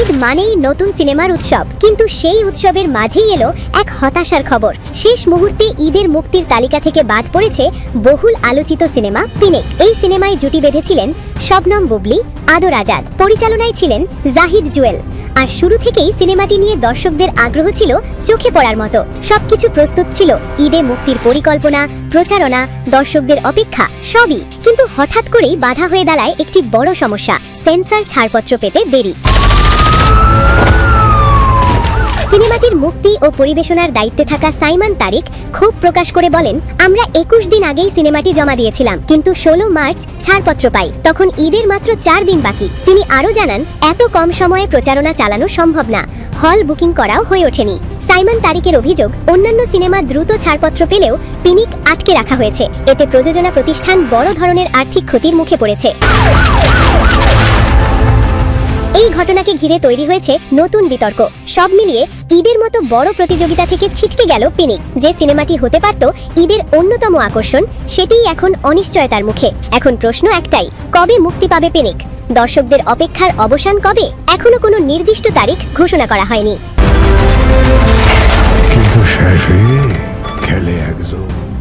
ঈদ মানেই নতুন সিনেমার উৎসব, কিন্তু সেই উৎসবের মাঝেই এলো এক হতাশার খবর। শেষ মুহূর্তে ঈদের মুক্তির তালিকা থেকে বাদ পড়েছে বহুল আলোচিত সিনেমা পিনিক। এই সিনেমায় জুটি বেঁধেছিলেন শবনম বুবলি, আদর আজাদ, পরিচালনায় ছিলেন জাহিদ জুয়েল। আর শুরু থেকেই সিনেমাটি নিয়ে দর্শকদের আগ্রহ ছিল চোখে পড়ার মতো। সবকিছু প্রস্তুত ছিল, ঈদে মুক্তির পরিকল্পনা, প্রচারণা, দর্শকদের অপেক্ষা সবই। কিন্তু হঠাৎ করেই বাধা হয়ে দাঁড়ায় একটি বড় সমস্যা, সেন্সর ছাড়পত্র পেতে দেরি। সিনেমাটির মুক্তি ও পরিবেশনার দায়িত্বে থাকা সাইমান তারিক ক্ষোভ প্রকাশ করে বলেন, আমরা 21 দিন আগেই সিনেমাটি জমা দিয়েছিলাম, কিন্তু 16 মার্চ ছাড়পত্র পাই। তখন ঈদের মাত্র 4 দিন বাকি। তিনি আরও জানান, এত কম সময়ে প্রচারণা চালানো সম্ভব না, হল বুকিং করাও হয়ে ওঠেনি। সাইমান তারিকের অভিযোগ, অন্যান্য সিনেমা দ্রুত ছাড়পত্র পেলেও পিনিক আটকে রাখা হয়েছে। এতে প্রযোজনা প্রতিষ্ঠান বড় ধরনের আর্থিক ক্ষতির মুখে পড়েছে। এই ঘটনাকে ঘিরে তৈরি হয়েছে নতুন বিতর্ক। সব মিলিয়ে ঈদের মতো বড় প্রতিযোগিতা থেকে ছিটকে গেল পিনিক। যে সিনেমাটি হতে পারত ঈদের অন্যতম আকর্ষণ, সেটিই এখন অনিশ্চয়তার মুখে। এখন প্রশ্ন একটাই, কবে মুক্তি পাবে পিনিক? দর্শকদের অপেক্ষার অবসান কবে? এখনো কোনো নির্দিষ্ট তারিখ ঘোষণা করা হয়নি। কিন্তু শেষে খেলে একজন।